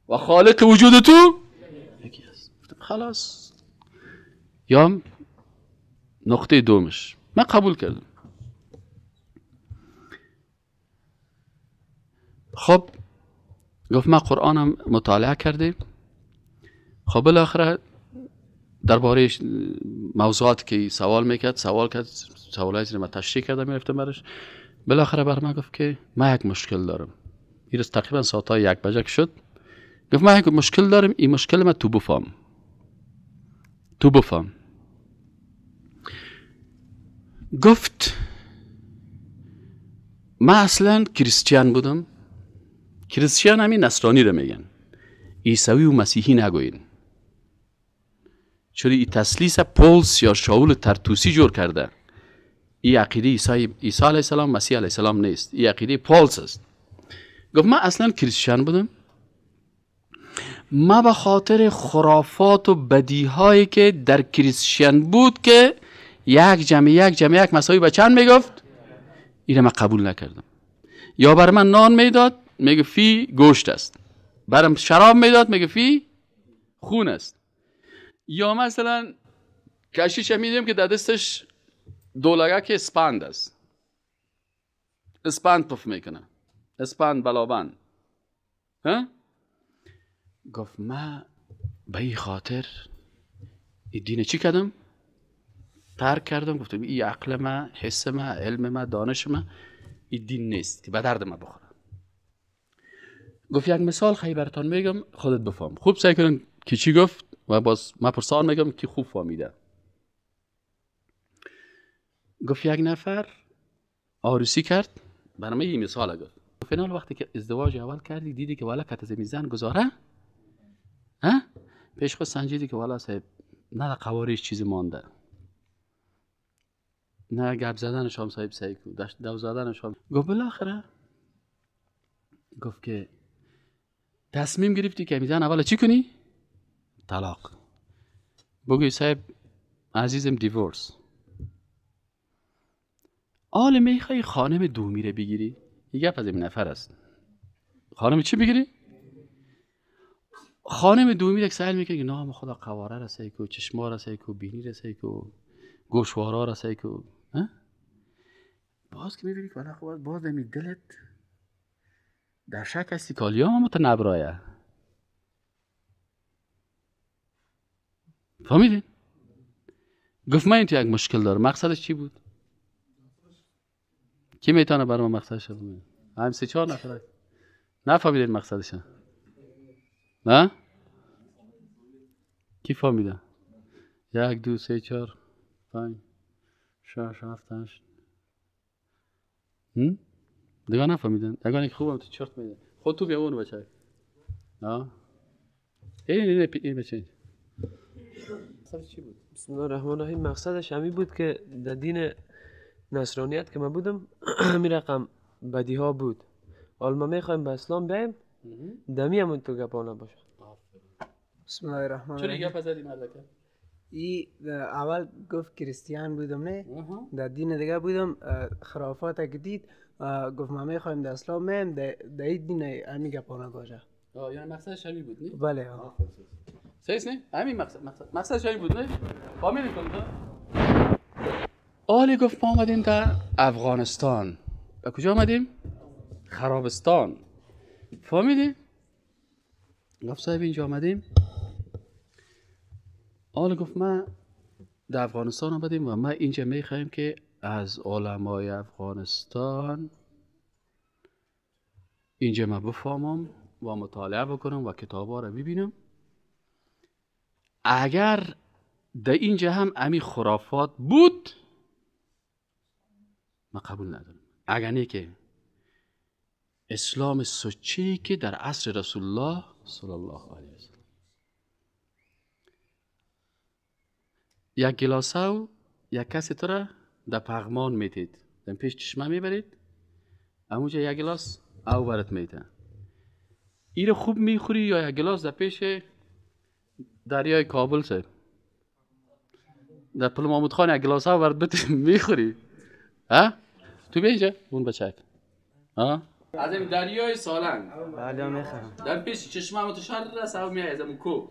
و خالق وجود تو یکی است. خلاص یا نقطه دومش من قبول کردم. خب گفت من قرآنم مطالعه کردیم. خب بالاخره درباره موضوعات که سوال میکرد سوالای زیر من تشریح کردم میرفتم برش. بالاخره بر من گفت که من یک مشکل دارم. این روز تقریبا ساعتای 1 بجه شد. گفت من یک مشکل دارم، این مشکل من تو بفهم. گفت من اصلا کریستیان بودم. کریستیان همین نصرانی رو میگن، عیسوی و مسیحی نگوین، چون این تسلیس پولس یا شاول ترتوسی جور کرده. این عقیده عیسی علیه السلام مسیح علیه السلام نیست، این عقیده پولس است. گفت من اصلا کریستیان بودم، ما به خاطر خرافات و بدیهایی که در کریستیان بود که یک جمع مساوی به چند میگفت، اینو من قبول نکردم. یا بر من نان میداد میگه فی گوشت است، برام شراب میداد میگه فی خون است. یا مثلا کشیش میدیم که در دستش دولگک اسپند است، اسپند پف میکنه، اسپند بلابند. گفت من به این خاطر این دین چی کردم؟ ترک کردم. گفتم این عقل من، حس من، علم من، دانش من این دین نیست که به درد من بخوره. گفت یک مثال خیلی براتون میگم خودت بفهم. خوب سعی کن که چی گفت و باز من پرسان میگم که خوب فهمیده. گفت یک نفر عروسی کرد، برام این مثال گفت. فینال وقتی که ازدواج اول کردی دیدی که والا کت زن گذاره، ها پیش خود سنجیدی که والا صاحب نه قواریش چیزی مانده، نه گپ زدنش هم صاحب سیکو دو زدنش هم. گفت بالاخره گفت که تصمیم گرفتی که میزن اول چی کنی؟ طلاق بگوی صاحب عزیزم دیورس. آل میخوای خانم دومیره بگیری؟ یه گپ از این نفر است. خانم چی بگیری؟ خانم دومیره که سهل میکنه که نام خدا قواره رسه که چشما رسه که بینی رسه که گوشوارا رسه که باز که میبینی که باز دمی دلت در شک هستی کالیا هم متنبرایه. فهمیدین؟ گفت من این تو یک مشکل دارم. مقصدش چی بود؟ کی میتونه برای من مقصدش بگه؟ هم 3-4 نفر نفهمیدین مقصدش؟ نه؟ کی فهمیده؟ 1 2 3 4 5 6 7 8 دیگه نفهمیدن. اگر یک خوبم تو چرت میده خود تو بیا اون بچه. ها این بچه مقصدش چی بود؟ بسم الله الرحمن الرحیم. مقصدش همین بود که در دین نصرانیت که من بودم همین رقم بدی ها بود. حالا ما میخوایم به اسلام بیایم دمی همون تو گپانه باشه. بسم الله الرحمن الرحیم. چرا گپ زدی مردکه؟ اول گفت کریستیان بودم نه در دین دیگه بودم. خرافات که دید گفت ما میخوایم در اسلام بیایم در این دین همین گپانه باشه. یعنی مقصدش همین بود نه؟ بله صحیح نه؟ همین مقصدش همین بود نه؟ فهمیدین کنید؟ آلی گفت ما آمدیم در افغانستان. به کجا آمدیم؟ خرابستان. فهمیدین؟ گفت صاحب اینجا آمدیم. آلی گفت ما در افغانستان آمدیم و ما اینجا میخوایم که از علمای افغانستان اینجا ما بفهمم و مطالعه بکنم و کتابا رو ببینم. اگر در اینجا هم امی خرافات بود ما قبول ندارم. اگر نه که اسلام سچی که در عصر رسول الله صلی الله علیه وسلم یک گلاسه یک کسی تو را در پغمان میتید در پیش چشمه میبرید همونجا یک گلاس او برات میده این رو خوب میخوری یا یک گلاس در پیش دریای کابل سه در پل محمود خان یک گلاس او برات میخوری ها تو بیجا اون بچک ها از این دریای سالنگ بله میخوام در پیش چشمه متشر رس او میای از اون کو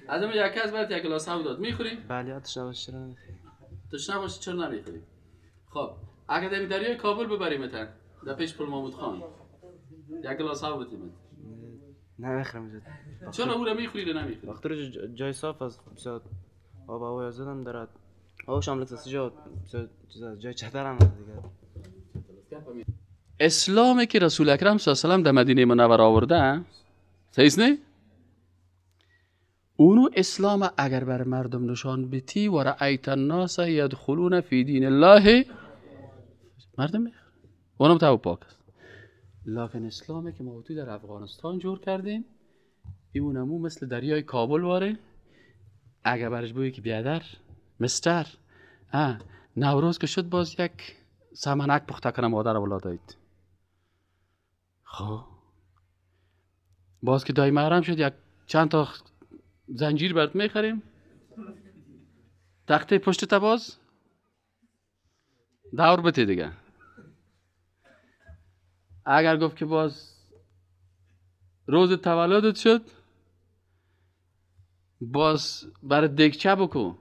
از اون یک کس برات یک گلاس او داد میخوری بله آتش نباشه چرا نمیخوری تشنه باشه چرا نمیخوری. خب اگه در دریای کابل ببریمت در پیش پل محمود خان یک گلاس آب بدیم نمیخورم چرا او را میخوری یا نمیخوری؟ وقتی جای صاف است بسیار آب هوای زدن دارد آبش هم لکس جا جای چتر هم دیگه. اسلامی که رسول اکرم صلی الله علیه و آله در مدینه منوره آورده صحیح نه؟ اونو اسلام اگر بر مردم نشان بدی و رأیت الناس یدخلون فی دین الله مردم میخوره اونم تو پاک است. لکن اسلامی که ما در افغانستان جور کردیم اونمو مثل دریای کابل واره اگر برش بگویی که بیادر مستر نوروز که شد باز یک سمنک پخته کنه مادر اولادایت. خب باز که دای محرم شد یک چند تا زنجیر برات میخریم تخته پشت تا باز دور بته دیگه. اگر گفت که باز روز تولدت شد باز برای دکچه بکن.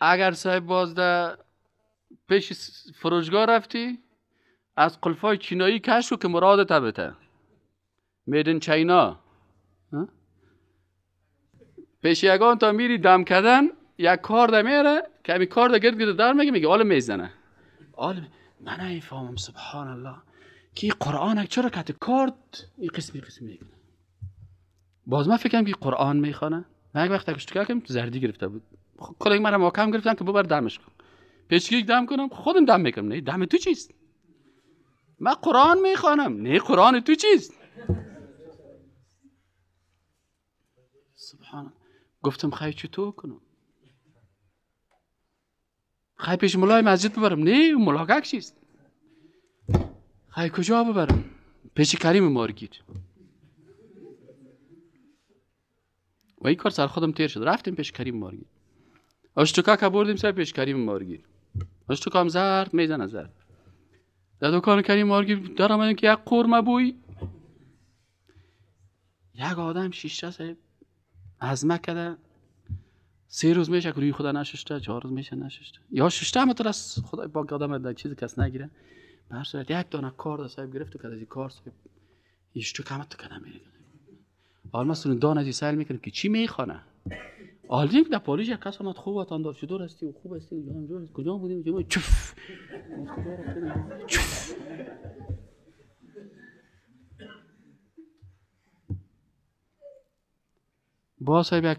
اگر صاحب باز در پیش فروشگاه رفتی از قلفای چینایی کشف که مراد تبته میدن چینا، پیش یگان تا میری دم کردن یک کار ده میره که همی کار ده گرد در میگه حالا میزنه. حالا من نمیفهمم سبحان الله که قرآن چرا کت کارت این قسمی میکنه. باز من فکرم که قرآن میخوانه. من یک وقت اشتکا کردم زردی گرفته بود، کلی مرا محکم گرفتن که ببر دمش کن. پیشگی دم کنم خودم دم میکنم. نه دم تو چیست؟ من قرآن میخوانم. نه قرآن تو چیست؟ سبحان الله. گفتم خیلی چطور کنم؟ خیلی پیش ملای مسجد ببرم؟ نه ملاقات چیست؟ خیلی کجا ببرم؟ پیش کریم مارگیر. و این کار سر خودم تیر شد. رفتیم پیش کریم مارگیر. اشتکا که بردیم سر پیش کریم مارگیر. اشتکا هم زرد میزنه زرد. در دکان کریم مارگیر در آمدیم که یک قرمه بوی. یک آدم شیشه صاحب عزمه کده 3 روز میشه که روی خدا نشسته، 4 روز میشه نشسته، یا شسته هم تو از خدای پاک آدم در چیزی کس نگیره. به هر صورت یک دانه کار ده صاحب گرفت و که از این کار صاحب ایشتو کمت تو کنه میره. حالا ما دانه ازی سهل میکنیم که چی میخوانه. حالا که در پاریس یک کس آمد خوب وطن دار چطور هستی و خوب هستی و کجا بودیم چف چف. با صاحب یک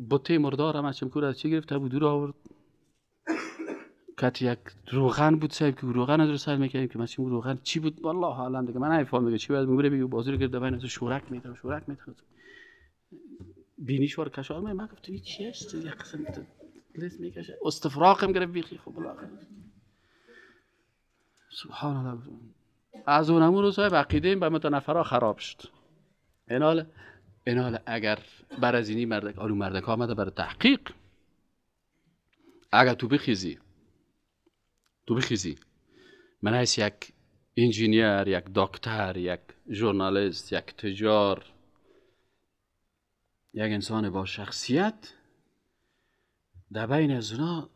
بطه مردار هم از چمکور از چی گرفته بود دور آورد که یک روغن بود صاحب که روغن از رو سر میکنیم که مثلا روغن چی بود والله عالم دیگه من نمیفهمم چی بود. میگه بگو بازی رو گرفته بین از شورک میده بینیش وار کشار من گفتم این چی است یک قسم لیست میکشه استفراغم گرفت بیخی خب بالاخره سبحان الله. از اونمون رو صاحب عقیده به متنفرا خراب شد. اینال اگر برازینی مردک آلو مردک آمده برای تحقیق، اگر تو بخیزی من هست یک انجینیر، یک دکتر، یک ژورنالیست، یک تجار، یک انسان با شخصیت در بین از اونا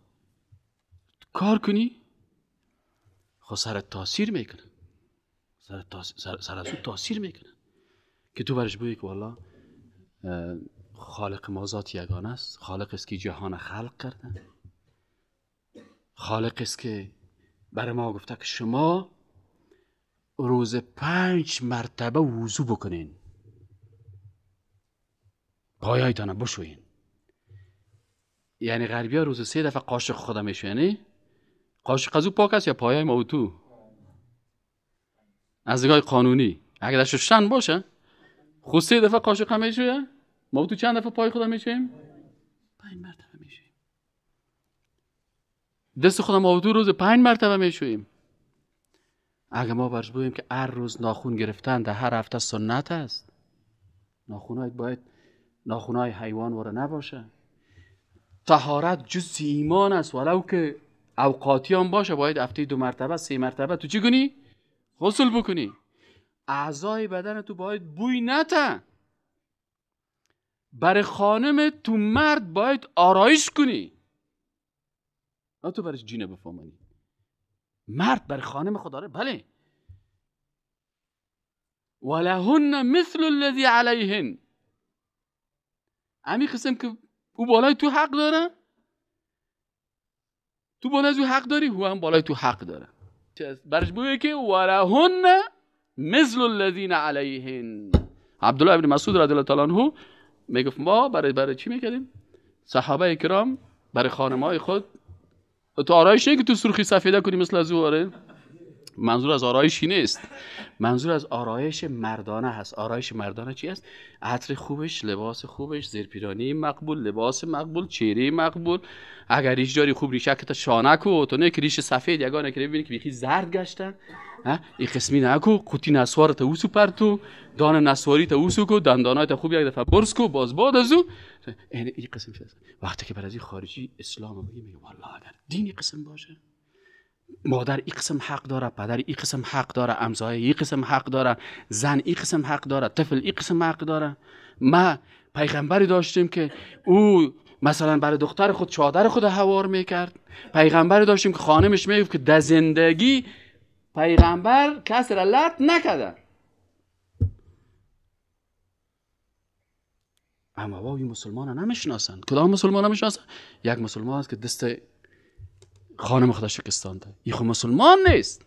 کار کنی خود سرت تاثیر میکنه، سر از اون تاثیر میکنه که تو برش بگی که والله خالق ما ذات یگانه است، خالق است که جهان خلق کرده، خالق است که برای ما گفته که شما روز 5 مرتبه وضو بکنین، پایایتان بشوین. یعنی غربی ها روز 3 دفعه قاشق خودم میشوینی. قاشق از او پاک است یا پایای ما تو از نگاه قانونی اگر در شستن باشه خود 3 دفعه قاشق هم میشویه. ما تو چند دفعه پای خودم میشویم؟ 5 مرتبه میشویم. دست خودم ما تو روز 5 مرتبه میشویم. اگر ما برش بگوییم که هر روز ناخون گرفتن در هر هفته سنت است، ناخونات باید ناخونای حیوان واره نباشه. طهارت جز ایمان است، ولو که اوقاتی هم باشه باید هفته 2 مرتبه 3 مرتبه تو چی کنی؟ غسل بکنی. اعضای بدن تو باید بوی نته. برای خانم تو مرد باید آرایش کنی، نه تو برش جینه بفهمانی. مرد برای خانم خود داره بله. ولهن مثل الذی علیهن. امی قسم که او بالای تو حق داره، تو بالای تو حق داری، او هم بالای تو حق داره. برش بگویه که ولهن مثل الذین علیهن. عبدالله ابن مسعود رضی الله تعالی عنه میگفت ما برای چی میکردیم؟ صحابه کرام برای خانمای خود تو آرایش نه که تو سرخی سفیده کنی مثل از او. آره منظور از آرایشی نیست، منظور از آرایش مردانه هست. آرایش مردانه چی است؟ عطر خوبش، لباس خوبش، زیرپیرانی مقبول، لباس مقبول، چهره مقبول. اگر ریش داری خوب ریشکت شانک و تو نه که ریش سفید یگانه که ببینی که بیخی زرد گشتن، این قسمی نکو، قوطی نسوار تا اوسو پرتو، دان نسواری تا اوسو کو، دندانای تا خوب یک دفعه برس کو، باز بعد از او این قسم شد. وقتی که برای خارجی اسلام بگی میگه والله اگر دینی قسم باشه مادر این قسم حق داره، پدر این قسم حق داره، همسایه این قسم حق داره، زن این قسم حق داره، طفل این قسم حق داره. ما پیغمبری داشتیم که او مثلا برای دختر خود چادر خود حوار میکرد. پیغمبری داشتیم که خانمش میگفت که در زندگی پیغمبر کسی را لط نکرده. اما واوی مسلمان ها نمیشناسن. کدام مسلمان نمیشناسن؟ یک مسلمان است که دست خانم خدا شکستانده. این خود مسلمان نیست.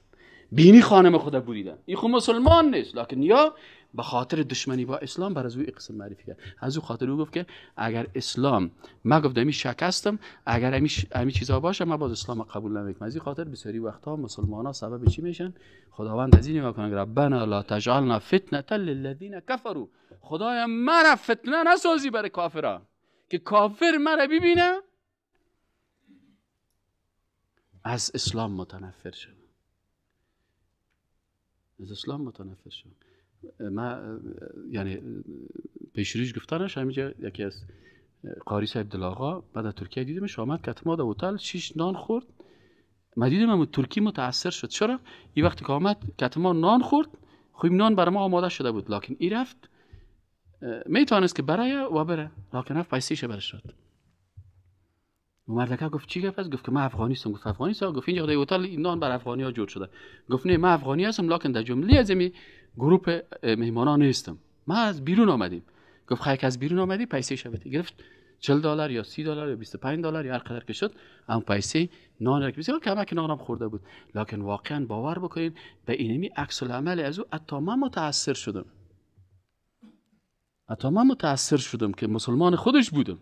بینی خانم خدا بریده. این خود مسلمان نیست. لکن یا به خاطر دشمنی با اسلام بر از او قسم معرفی کرد. از او خاطر او گفت که اگر اسلام، ما گفت امی شکستم، اگر امی چیزا باشه ما باز اسلام قبول نمیکنم. از این خاطر بسیاری وقتا مسلمان ها سبب چی میشن؟ خداوند از این میکنه ربنا لا تجعلنا فتنه للذین کفروا. خدایا مرا فتنه نسازی برای کافرها، که کافر مرا ببینه از اسلام متنفر شد. از اسلام متنفر شد. ما یعنی پیشریش گفتنش همینجا یکی از قاری صاحب دلاغا بعد از ترکیه دیدمش، آمد کتما در هتل 6 نان خورد. ما دیدم اما ترکی متاثر شد. چرا؟ این وقتی که آمد کتما نان خورد، خوب نان برای ما آماده شده بود، لکن این رفت میتونست که برای و بره، لکن رفت پیسیش برش شد. مردکه گفت چی گفت؟ گفت که من افغانی هستم. گفت افغانی هستم؟ گفت اینجا در هتل این نان بر افغانی ها جور شده. گفت نه من افغانی هستم، لکن در جمله از این گروه مهمانان نیستم، ما از بیرون آمدیم. گفت خیلی از بیرون آمدی پیسیش بدی. گرفت $40 یا $30 یا $25 یا هر قدر که شد، اون پیسه نان را که بسیار کمک نانم خورده بود. لکن واقعا باور بکنید به اینمی عکس العمل از او حتی من متاثر شدم. حتی من متاثر شدم که مسلمان خودش بودم.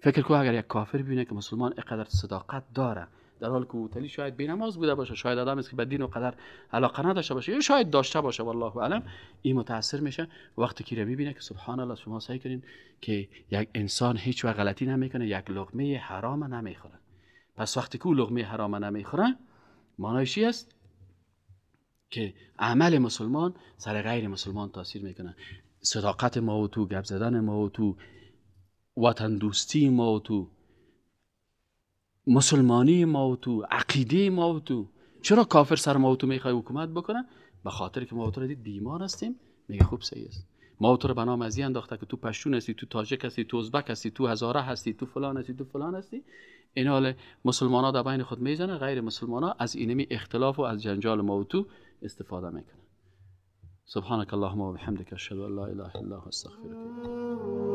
فکر کو اگر یک کافر ببینه که مسلمان اینقدر صداقت داره، در حالی که اوتلی شاید بی‌نماز بوده باشه، شاید آدم است که به دین و قدر علاقه نداشته باشه، یا شاید داشته باشه، والله اعلم، این متاثر میشه وقتی که میبینه که سبحان الله. شما سعی کنین که یک انسان هیچ وقت غلطی نمیکنه، یک لقمه حرام نمیخوره. پس وقتی که او لقمه حرام نمیخوره، معنیش چی است؟ که عمل مسلمان سر غیر مسلمان تاثیر میکنه. صداقت ما و تو، گپ زدن ما و تو، وطن دوستی ما و تو، مسلمانی ما و تو، عقیده ما و تو. چرا کافر سر ما و تو میخوای حکومت بکنه؟ به خاطر که ما و تو را دید بیمار هستیم، میگه خوب صحیح است. ما و تو را به نام از این انداخته که تو پشتون هستی، تو تاجک هستی، تو ازبک هستی، تو هزاره هستی، تو فلان هستی، تو فلان هستی. این حال مسلمان ها در بین خود میزنه، غیر مسلمان ها از اینمی اختلاف و از جنجال ما و تو استفاده میکنه. سبحانك اللهم وبحمدك اشهد ان لا اله الا انت استغفرك.